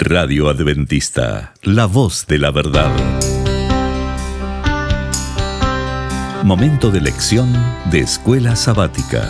Radio Adventista, la voz de la verdad. Momento de lección de Escuela Sabática.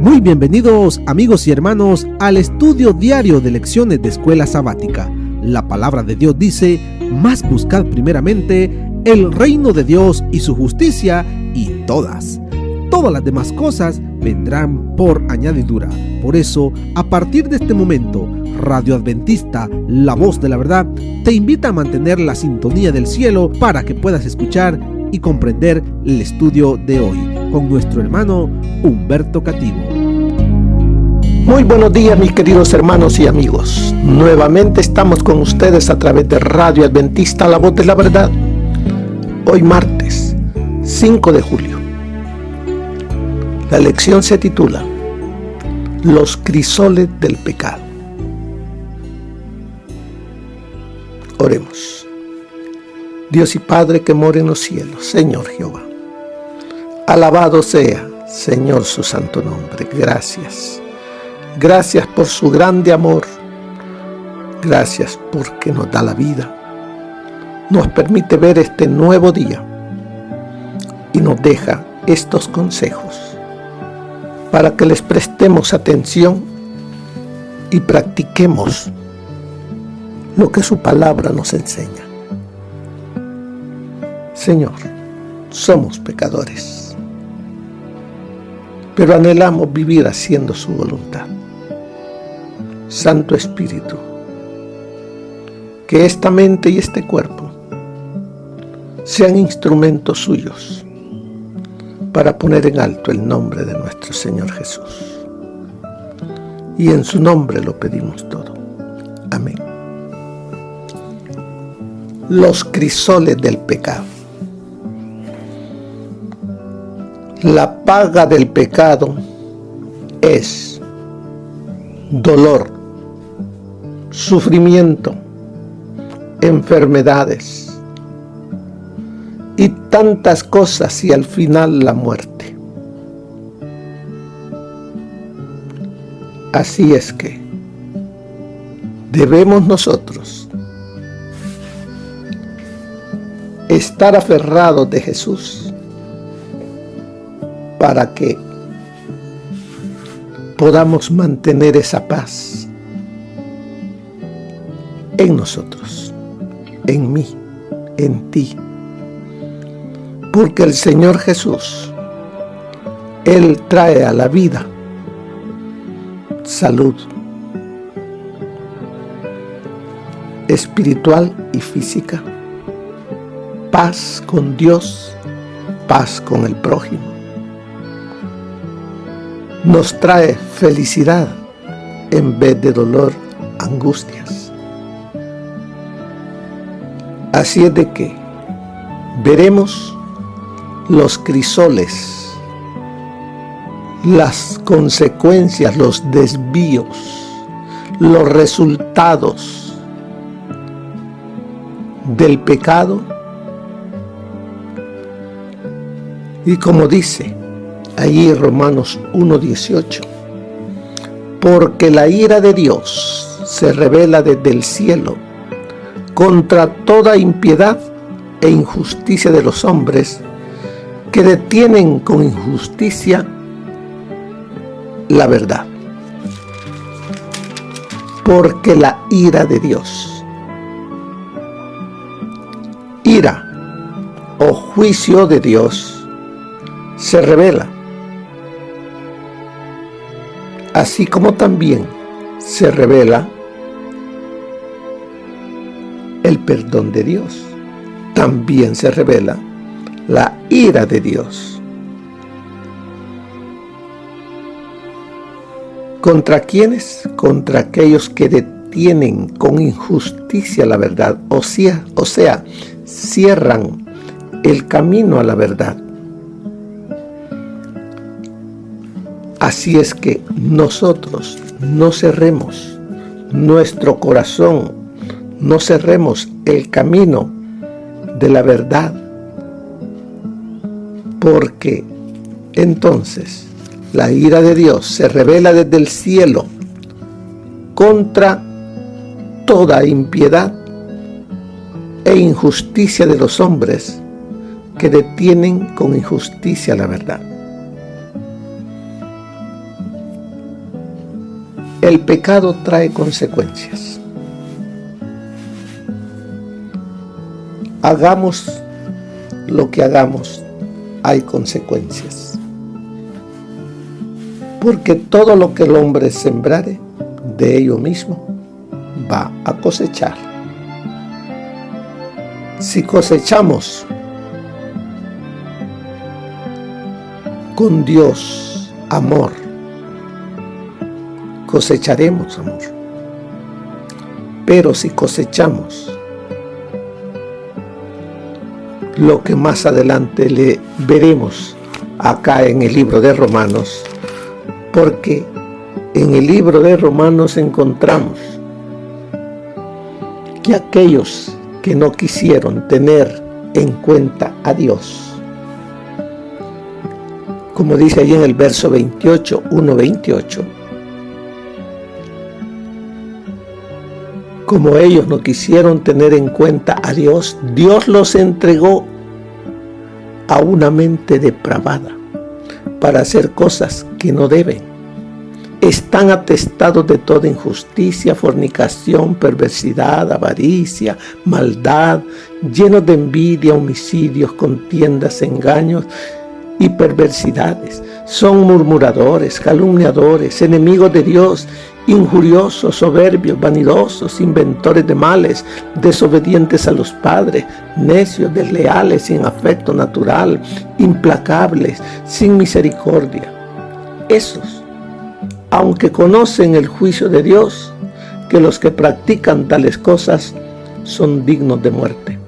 Muy bienvenidos amigos y hermanos al estudio diario de lecciones de Escuela Sabática. La palabra de Dios dice: mas buscad primeramente el reino de Dios y su justicia, y todas las demás cosas vendrán por añadidura. Por eso, a partir de este momento, Radio Adventista, la voz de la verdad, te invita a mantener la sintonía del cielo para que puedas escuchar y comprender el estudio de hoy con nuestro hermano Humberto Cativo. Muy buenos días, mis queridos hermanos y amigos. Nuevamente estamos con ustedes a través de Radio Adventista, la voz de la verdad. Hoy martes 5 de julio. La lección se titula Los crisoles del pecado. Oremos. Dios y Padre que mora en los cielos, Señor Jehová, alabado sea, Señor, su santo nombre. Gracias. Gracias por su grande amor. Gracias porque nos da la vida. Nos permite ver este nuevo día y nos deja estos consejos para que les prestemos atención y practiquemos lo que su palabra nos enseña. Señor, somos pecadores, pero anhelamos vivir haciendo su voluntad. Santo Espíritu, que esta mente y este cuerpo sean instrumentos suyos para poner en alto el nombre de nuestro Señor Jesús. Y en su nombre lo pedimos todo. Amén. Los crisoles del pecado. La paga del pecado es dolor, sufrimiento, enfermedades y tantas cosas, y al final la muerte. Así es que debemos nosotros estar aferrados de Jesús para que podamos mantener esa paz en nosotros, en mí, en ti. Porque el Señor Jesús, Él trae a la vida salud espiritual y física, paz con Dios, paz con el prójimo. Nos trae felicidad en vez de dolor, angustias. Así es de que veremos los crisoles, las consecuencias, los desvíos, los resultados del pecado. Y como dice allí Romanos 1:18, porque la ira de Dios se revela desde el cielo contra toda impiedad e injusticia de los hombres que detienen con injusticia la verdad. Porque la ira de Dios, ira o juicio de Dios, se revela, así como también se revela el perdón de Dios. También se revela la ira de Dios. ¿Contra quiénes? Contra aquellos que detienen con injusticia la verdad, o sea, cierran el camino a la verdad. Así es que nosotros no cerremos nuestro corazón, no cerremos el camino de la verdad, porque entonces la ira de Dios se revela desde el cielo contra toda impiedad e injusticia de los hombres que detienen con injusticia la verdad. El pecado trae consecuencias. Hagamos lo que hagamos, hay consecuencias. Porque todo lo que el hombre sembrare, de ello mismo va a cosechar. Si cosechamos con Dios amor, cosecharemos amor. Pero si cosechamos lo que más adelante le veremos acá en el libro de Romanos, porque en el libro de Romanos encontramos que aquellos que no quisieron tener en cuenta a Dios, como dice ahí en el verso 28, 1:28, como ellos no quisieron tener en cuenta a Dios, Dios los entregó a una mente depravada para hacer cosas que no deben. Están atestados de toda injusticia, fornicación, perversidad, avaricia, maldad, llenos de envidia, homicidios, contiendas, engaños y perversidades. Son murmuradores, calumniadores, enemigos de Dios, injuriosos, soberbios, vanidosos, inventores de males, desobedientes a los padres, necios, desleales, sin afecto natural, implacables, sin misericordia. Esos, aunque conocen el juicio de Dios, que los que practican tales cosas son dignos de muerte.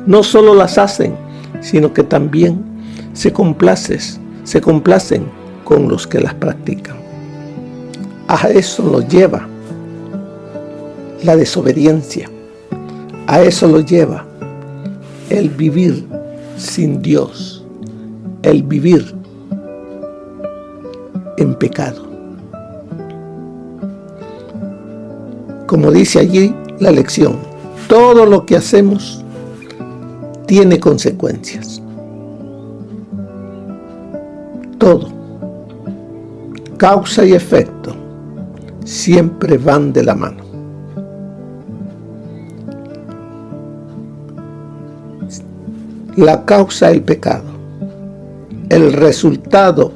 No solo las hacen, sino que también se complacen con los que las practican. A eso los lleva la desobediencia. A eso los lleva el vivir sin Dios, el vivir en pecado. Como dice allí la lección, todo lo que hacemos tiene consecuencias. Todo, causa y efecto, siempre van de la mano. La causa, el pecado. El resultado,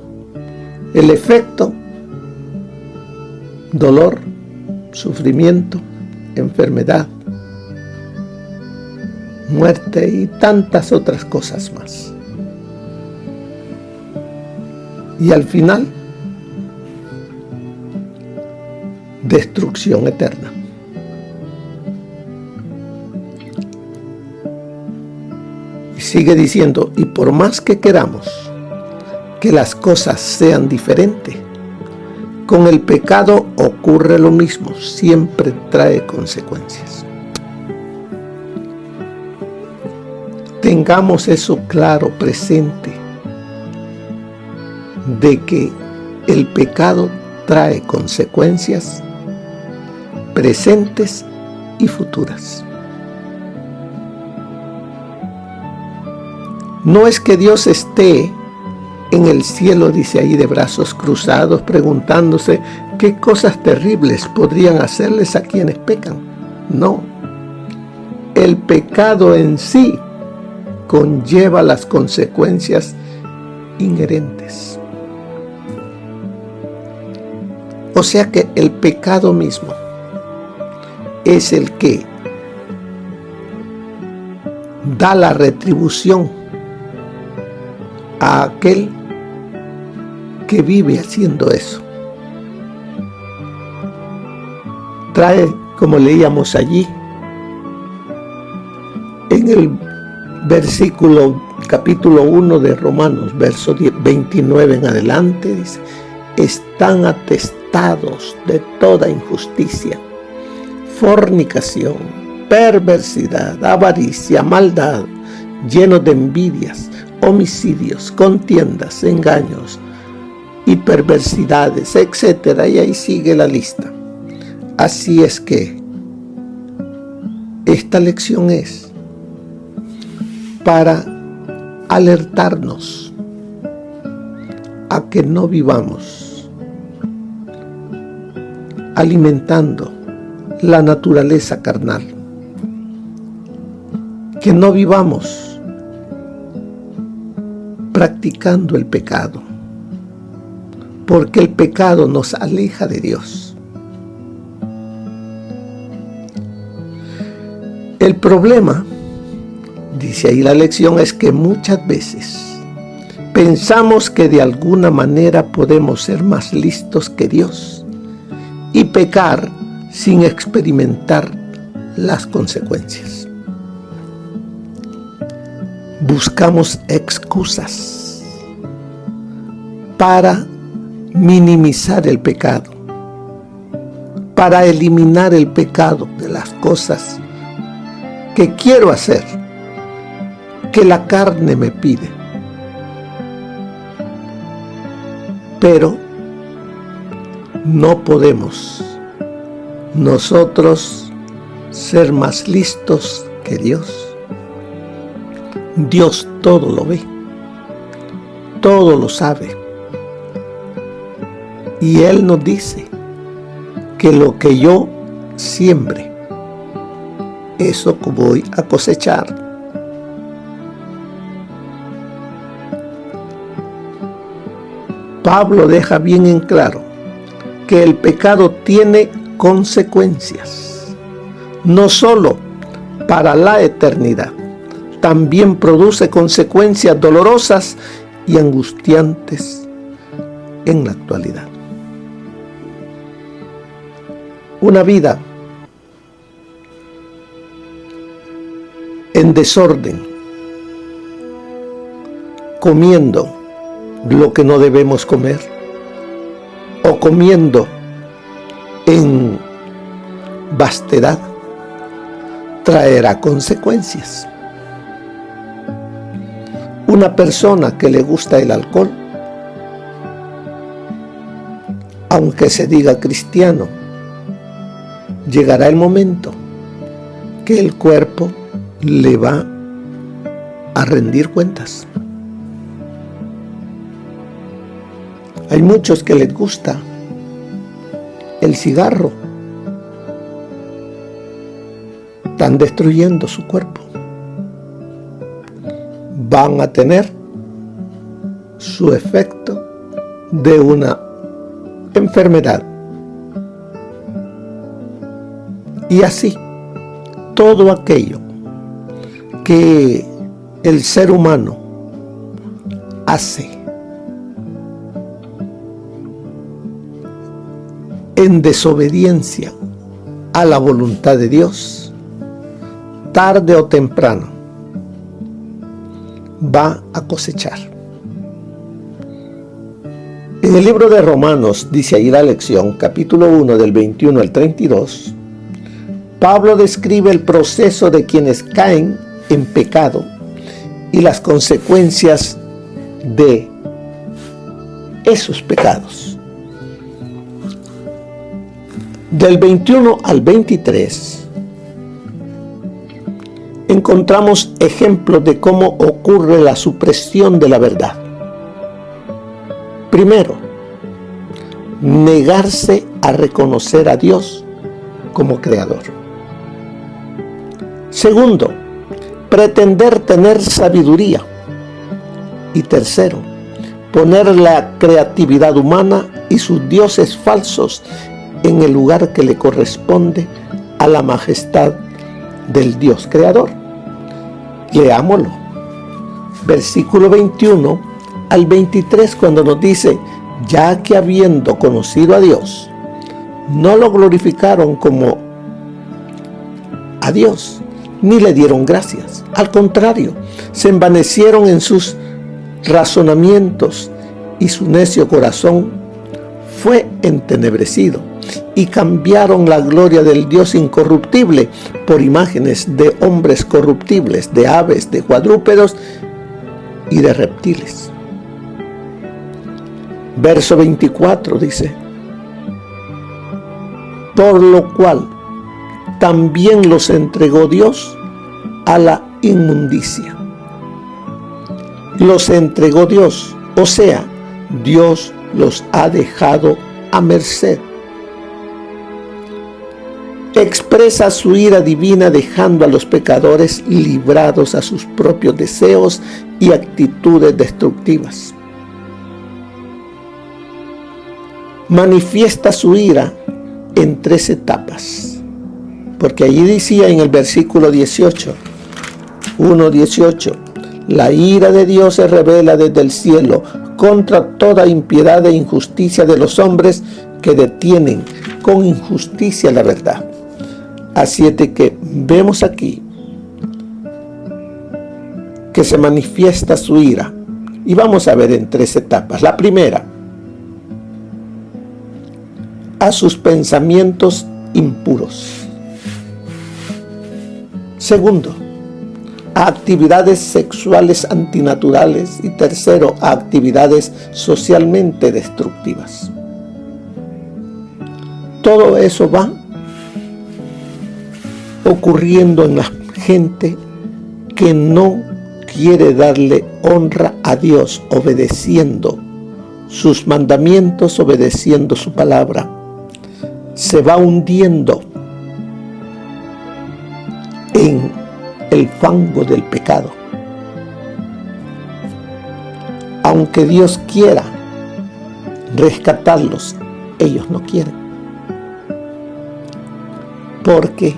el efecto, dolor, sufrimiento, enfermedad, muerte y tantas otras cosas más. Y al final, destrucción eterna. Y sigue diciendo, y por más que queramos que las cosas sean diferentes, con el pecado ocurre lo mismo, siempre trae consecuencias. Tengamos eso claro, presente, de que el pecado trae consecuencias presentes y futuras. No es que Dios esté en el cielo, dice ahí, de brazos cruzados, preguntándose qué cosas terribles podrían hacerles a quienes pecan. No, el pecado en sí conlleva las consecuencias inherentes. O sea que el pecado mismo es el que da la retribución a aquel que vive haciendo eso. Trae como leíamos allí, en el capítulo 1 de Romanos, verso 29 en adelante, dice: están atestados de toda injusticia, fornicación, perversidad, avaricia, maldad, llenos de envidias, homicidios, contiendas, engaños y perversidades, etc. Y ahí sigue la lista. Así es que esta lección es para alertarnos a que no vivamos alimentando la naturaleza carnal, que no vivamos practicando el pecado, porque el pecado nos aleja de Dios. El problema, dice ahí la lección, es que muchas veces pensamos que de alguna manera podemos ser más listos que Dios y pecar sin experimentar las consecuencias. Buscamos excusas para minimizar el pecado, para eliminar el pecado de las cosas que quiero hacer, que la carne me pide. Pero no podemos nosotros ser más listos que Dios. Dios todo lo ve, todo lo sabe. Y Él nos dice que lo que yo siembre, eso voy a cosechar. Pablo deja bien en claro que el pecado tiene consecuencias, no solo para la eternidad, también produce consecuencias dolorosas y angustiantes en la actualidad. Una vida en desorden, comiendo lo que no debemos comer, o comiendo en vastedad, traerá consecuencias. Una persona que le gusta el alcohol, aunque se diga cristiano, llegará el momento que el cuerpo le va a rendir cuentas. Hay muchos que les gusta el cigarro. Están destruyendo su cuerpo. Van a tener su efecto de una enfermedad. Y así, todo aquello que el ser humano hace en desobediencia a la voluntad de Dios, tarde o temprano va a cosechar. En el libro de Romanos, dice ahí la lección, capítulo 1 del 21 al 32, Pablo describe el proceso de quienes caen en pecado y las consecuencias de esos pecados. Del 21 al 23 encontramos ejemplos de cómo ocurre la supresión de la verdad. Primero, negarse a reconocer a Dios como creador. Segundo, pretender tener sabiduría. Y tercero, poner la creatividad humana y sus dioses falsos en el lugar que le corresponde a la majestad del Dios creador. Leámoslo. Versículo 21 al 23, cuando nos dice: ya que habiendo conocido a Dios, no lo glorificaron como a Dios, ni le dieron gracias. Al contrario, se envanecieron en sus razonamientos y su necio corazón fue entenebrecido, y cambiaron la gloria del Dios incorruptible por imágenes de hombres corruptibles, de aves, de cuadrúpedos y de reptiles. Verso 24 dice: por lo cual también los entregó Dios a la inmundicia. Los entregó Dios, o sea, Dios los ha dejado a merced. Expresa su ira divina dejando a los pecadores librados a sus propios deseos y actitudes destructivas. Manifiesta su ira en 3 etapas, porque allí decía en el versículo 18, 1:18, la ira de Dios se revela desde el cielo contra toda impiedad e injusticia de los hombres que detienen con injusticia la verdad. Así es de que vemos aquí que se manifiesta su ira, y vamos a ver en 3 etapas. La primera, a sus pensamientos impuros. Segundo, a actividades sexuales antinaturales. Y tercero, a actividades socialmente destructivas. Todo eso va ocurriendo en la gente que no quiere darle honra a Dios, obedeciendo sus mandamientos, obedeciendo su palabra. Se va hundiendo en el fango del pecado. Aunque Dios quiera rescatarlos, ellos no quieren. Porque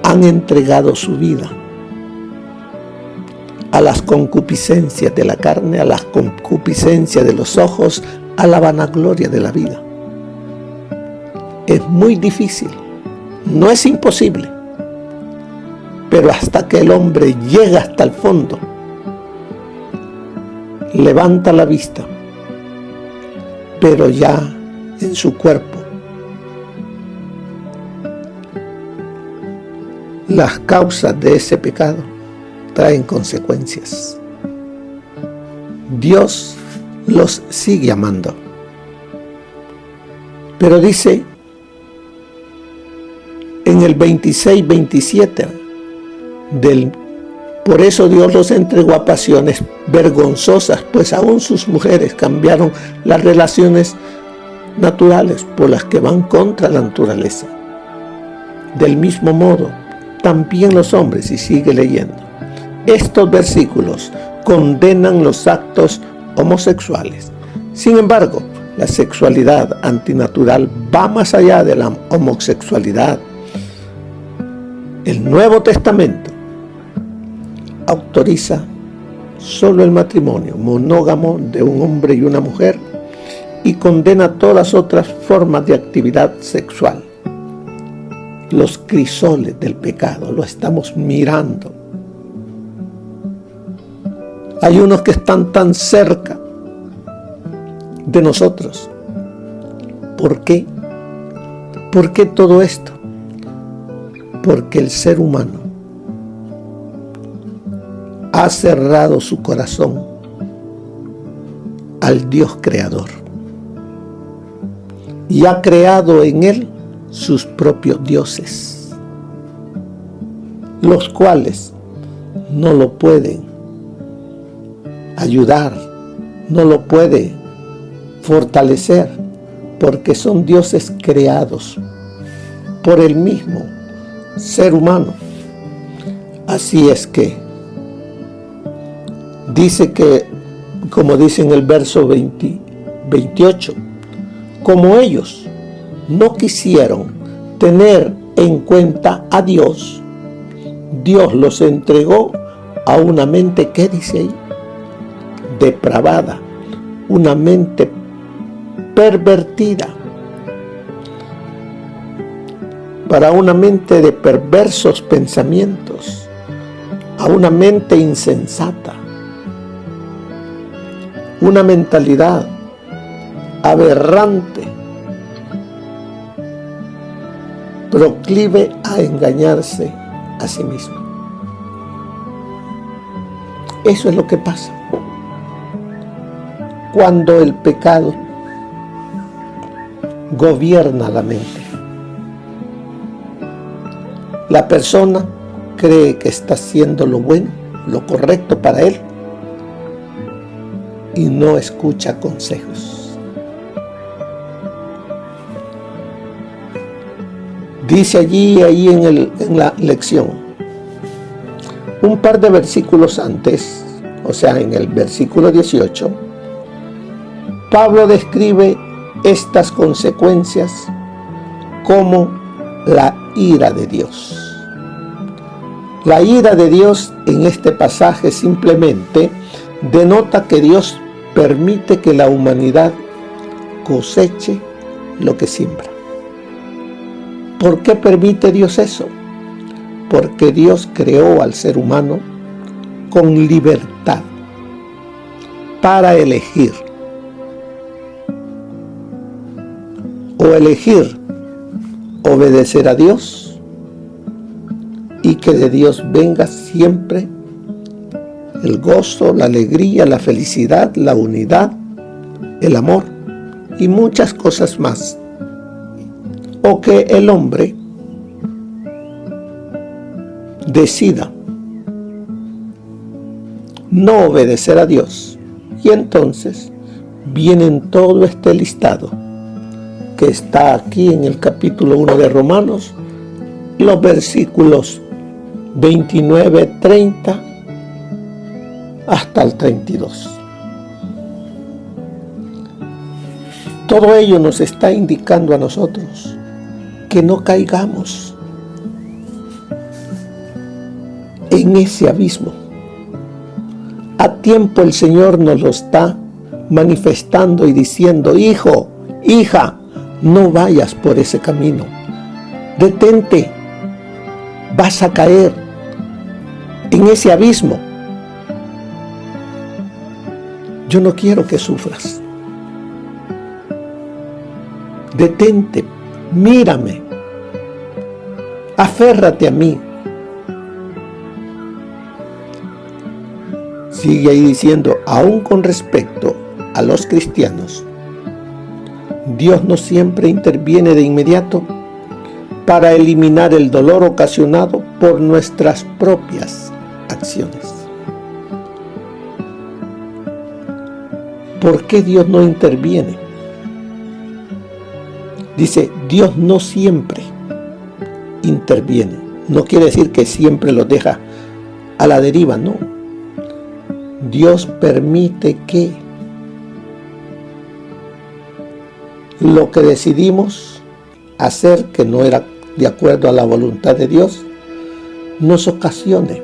han entregado su vida a las concupiscencias de la carne, a las concupiscencias de los ojos, a la vanagloria de la vida. Es muy difícil, no es imposible, pero hasta que el hombre llega hasta el fondo, levanta la vista, pero ya en su cuerpo las causas de ese pecado traen consecuencias. Dios los sigue amando, pero dice en el 26-27 por eso Dios los entregó a pasiones vergonzosas, pues aún sus mujeres cambiaron las relaciones naturales por las que van contra la naturaleza. Del mismo modo, también los hombres, y sigue leyendo, estos versículos condenan los actos homosexuales. Sin embargo, la sexualidad antinatural va más allá de la homosexualidad. El Nuevo Testamento autoriza solo el matrimonio monógamo de un hombre y una mujer y condena todas otras formas de actividad sexual. Los crisoles del pecado lo estamos mirando. Hay unos que están tan cerca de nosotros. ¿Por qué? ¿Por qué todo esto? Porque el ser humano ha cerrado su corazón al Dios creador y ha creado en él sus propios dioses, los cuales no lo pueden ayudar, no lo pueden fortalecer, porque son dioses creados por el mismo ser humano. Así es que dice que, como dice en el verso 28, como ellos no quisieron tener en cuenta a Dios, Dios los entregó a una mente, ¿qué dice ahí? Depravada, una mente pervertida. para una mente de perversos pensamientos, a una mente insensata, una mentalidad aberrante, proclive a engañarse a sí mismo. Eso es lo que pasa cuando el pecado gobierna la mente. La persona cree que está haciendo lo bueno, lo correcto para él, y no escucha consejos. Dice ahí en la lección, un par de versículos antes, o sea, en el versículo 18, Pablo describe estas consecuencias como la ira de Dios. La ira de Dios en este pasaje simplemente denota que Dios permite que la humanidad coseche lo que siembra. ¿Por qué permite Dios eso? Porque Dios creó al ser humano con libertad para elegir. O elegir obedecer a Dios y que de Dios venga siempre el gozo, la alegría, la felicidad, la unidad, el amor y muchas cosas más. O que el hombre decida no obedecer a Dios, y entonces viene todo este listado que está aquí en el capítulo 1 de Romanos, los versículos 29, 30 hasta el 32. Todo ello nos está indicando a nosotros que no caigamos en ese abismo. A tiempo el Señor nos lo está manifestando y diciendo: hijo, hija, no vayas por ese camino. Detente, vas a caer en ese abismo. Yo no quiero que sufras. Detente, mírame, aférrate a mí. Sigue ahí diciendo, aún con respecto a los cristianos, Dios no siempre interviene de inmediato para eliminar el dolor ocasionado por nuestras propias acciones. ¿Por qué Dios no interviene? Dice, Dios no siempre interviene. No quiere decir que siempre los deja a la deriva, no. Dios permite que lo que decidimos hacer, que no era de acuerdo a la voluntad de Dios, nos ocasione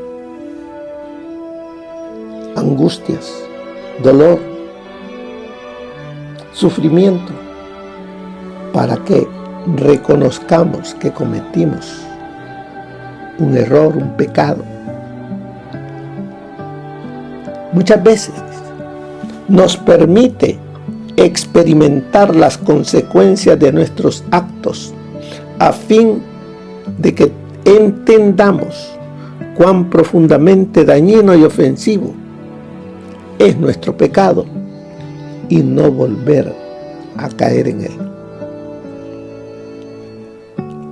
angustias, dolor, sufrimiento, para que reconozcamos que cometimos un error, un pecado. Muchas veces nos permite experimentar las consecuencias de nuestros actos a fin de que entendamos cuán profundamente dañino y ofensivo es nuestro pecado y no volver a caer en él.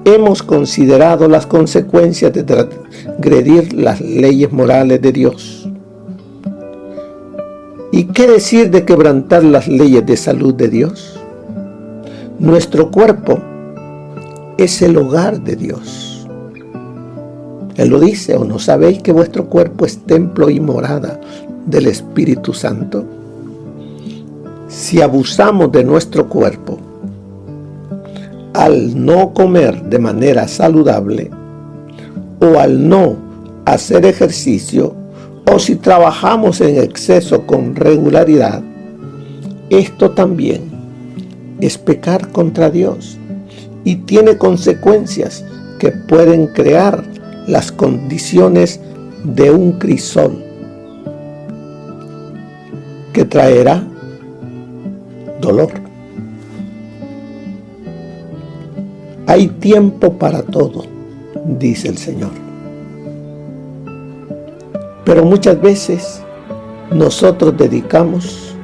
Hemos considerado las consecuencias de transgredir las leyes morales de Dios. ¿Y qué decir de quebrantar las leyes de salud de Dios? Nuestro cuerpo es el hogar de Dios. Él lo dice, ¿o no sabéis que vuestro cuerpo es templo y morada del Espíritu Santo? Si abusamos de nuestro cuerpo al no comer de manera saludable o al no hacer ejercicio, o si trabajamos en exceso con regularidad, esto también es pecar contra Dios y tiene consecuencias que pueden crear las condiciones de un crisol que traerá dolor. Hay tiempo para todo, dice el Señor. Pero muchas veces nosotros dedicamos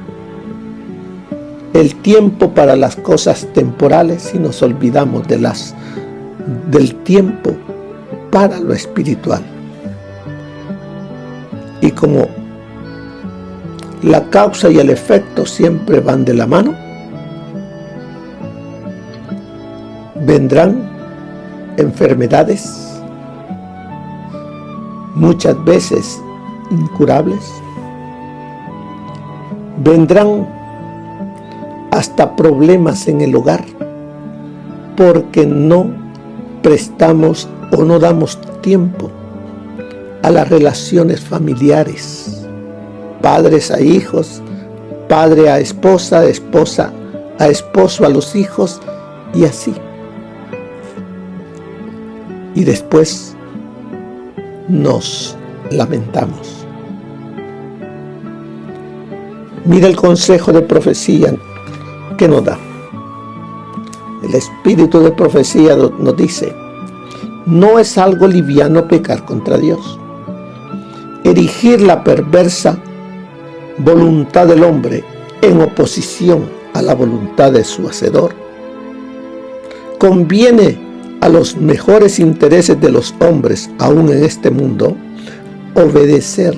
el tiempo para las cosas temporales y nos olvidamos del tiempo para lo espiritual. Y como la causa y el efecto siempre van de la mano, vendrán enfermedades, muchas veces incurables, vendrán hasta problemas en el hogar, porque no prestamos o no damos tiempo a las relaciones familiares, padres a hijos, padre a esposa, esposa a esposo, a los hijos, y así. Y después nos lamentamos. Mira el consejo de profecía que nos da. El espíritu de profecía nos dice: no es algo liviano pecar contra Dios. Erigir la perversa voluntad del hombre en oposición a la voluntad de su Hacedor. Conviene a los mejores intereses de los hombres, aún en este mundo, obedecer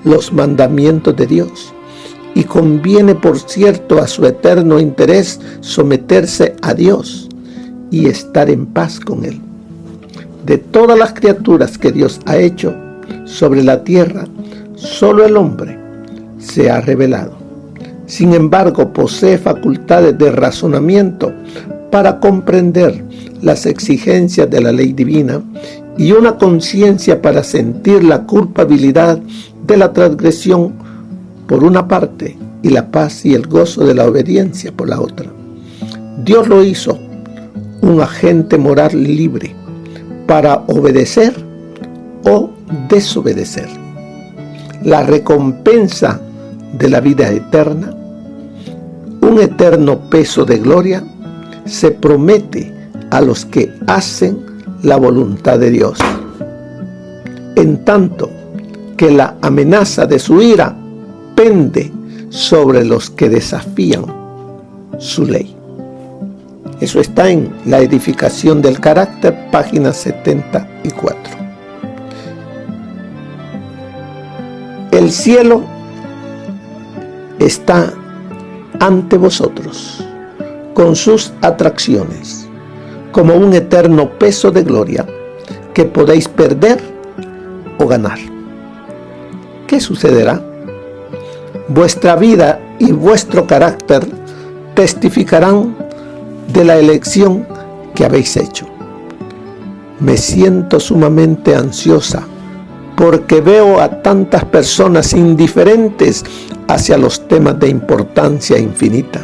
los mandamientos de Dios. Y conviene, por cierto, a su eterno interés someterse a Dios y estar en paz con Él. De todas las criaturas que Dios ha hecho sobre la tierra, solo el hombre se ha revelado. Sin embargo, posee facultades de razonamiento para comprender las exigencias de la ley divina y una conciencia para sentir la culpabilidad de la transgresión por una parte y la paz y el gozo de la obediencia por la otra. Dios lo hizo un agente moral libre para obedecer o desobedecer. La recompensa de la vida eterna, un eterno peso de gloria, se promete a los que hacen la voluntad de Dios, en tanto que la amenaza de su ira pende sobre los que desafían su ley. Eso está en La edificación del carácter, página 74. El cielo está ante vosotros, con sus atracciones, como un eterno peso de gloria que podéis perder o ganar. ¿Qué sucederá? Vuestra vida y vuestro carácter testificarán de la elección que habéis hecho. Me siento sumamente ansiosa porque veo a tantas personas indiferentes hacia los temas de importancia infinita.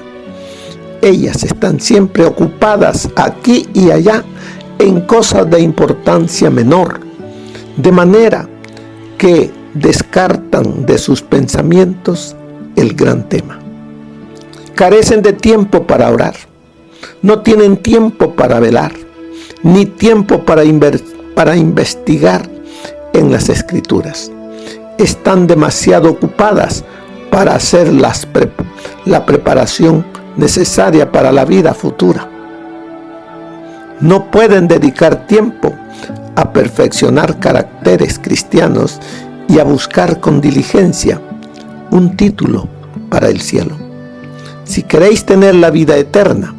Ellas están siempre ocupadas aquí y allá en cosas de importancia menor, de manera que descartan de sus pensamientos el gran tema. Carecen de tiempo para orar, no tienen tiempo para velar, ni tiempo para investigar en las Escrituras. Están demasiado ocupadas para hacer la preparación necesaria para la vida futura. No pueden dedicar tiempo a perfeccionar caracteres cristianos y a buscar con diligencia un título para el cielo. Si queréis tener la vida eterna,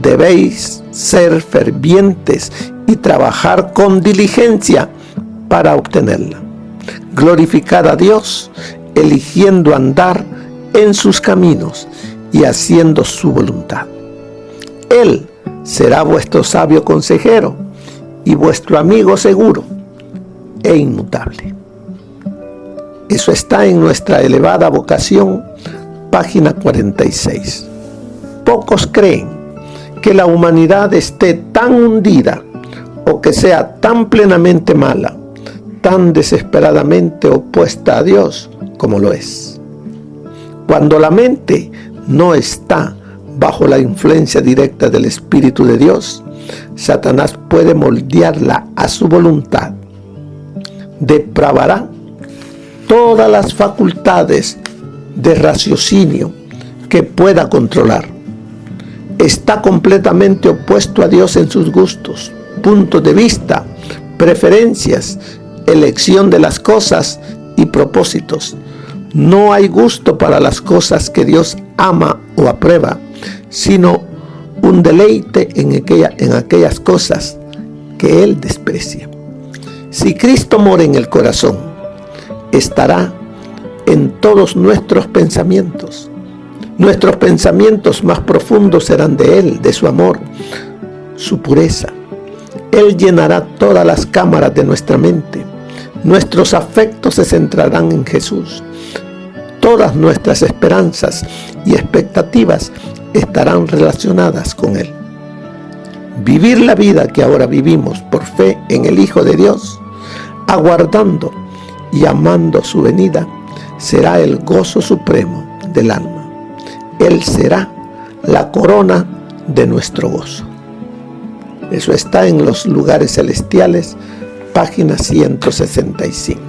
debéis ser fervientes y trabajar con diligencia para obtenerla. Glorificar a Dios, eligiendo andar en sus caminos y haciendo su voluntad. Él será vuestro sabio consejero y vuestro amigo seguro e inmutable. Eso está en Nuestra elevada vocación, página 46. Pocos creen que la humanidad esté tan hundida o que sea tan plenamente mala, tan desesperadamente opuesta a Dios como lo es. Cuando la mente no está bajo la influencia directa del Espíritu de Dios, Satanás puede moldearla a su voluntad. Depravará todas las facultades de raciocinio que pueda controlar. Está completamente opuesto a Dios en sus gustos, puntos de vista, preferencias, elección de las cosas y propósitos. No hay gusto para las cosas que Dios ama o aprueba, sino un deleite en aquellas cosas que Él desprecia. Si Cristo mora en el corazón, estará en todos nuestros pensamientos. Nuestros pensamientos más profundos serán de Él, de su amor, su pureza. Él llenará todas las cámaras de nuestra mente. Nuestros afectos se centrarán en Jesús. Todas nuestras esperanzas y expectativas estarán relacionadas con Él. Vivir la vida que ahora vivimos por fe en el Hijo de Dios, aguardando y amando su venida, será el gozo supremo del alma. Él será la corona de nuestro gozo. Eso está en Los Lugares Celestiales, página 165.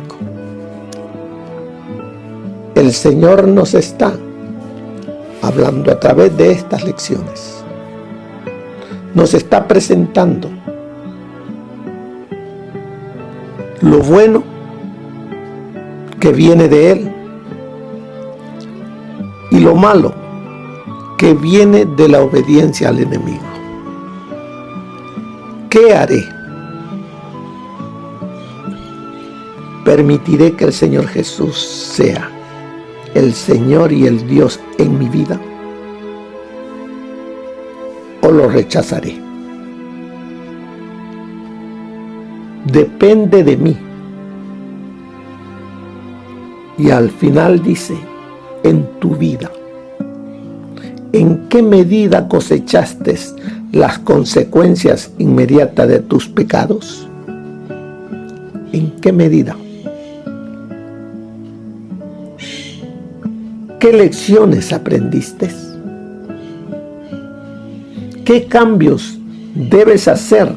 El Señor nos está hablando a través de estas lecciones. Nos está presentando lo bueno que viene de Él y lo malo que viene de la obediencia al enemigo. ¿Qué haré? ¿Permitiré que el Señor Jesús sea el Señor y el Dios en mi vida? ¿O lo rechazaré? Depende de mí. Y al final dice, en tu vida. ¿En qué medida cosechaste las consecuencias inmediatas de tus pecados? ¿En qué medida? ¿Qué lecciones aprendiste? ¿Qué cambios debes hacer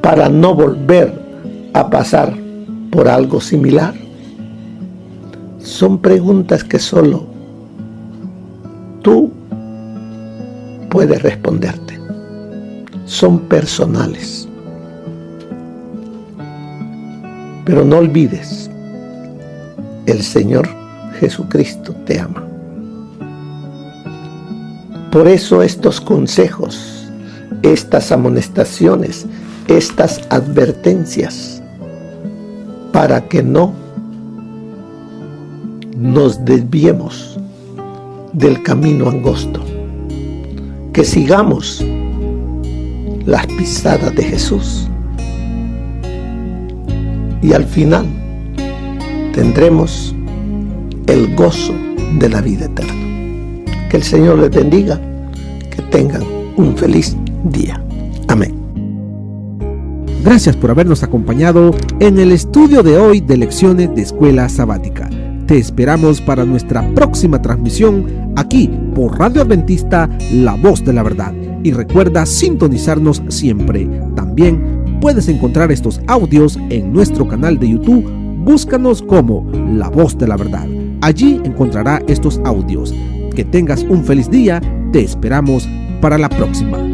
para no volver a pasar por algo similar? Son preguntas que solo tú puedes responderte. Son personales. Pero no olvides, el Señor Jesucristo te ama. Por eso estos consejos, estas amonestaciones, estas advertencias, para que no nos desviemos del camino angosto, que sigamos las pisadas de Jesús y al final tendremos el gozo de la vida eterna. Que el Señor les bendiga, que tengan un feliz día. Amén. Gracias por habernos acompañado en el estudio de hoy de Lecciones de Escuela Sabática. Te esperamos para nuestra próxima transmisión aquí por Radio Adventista, La Voz de la Verdad. Y recuerda sintonizarnos siempre. También puedes encontrar estos audios en nuestro canal de YouTube. Búscanos como La Voz de la Verdad. Allí encontrará estos audios. Que tengas un feliz día. Te esperamos para la próxima.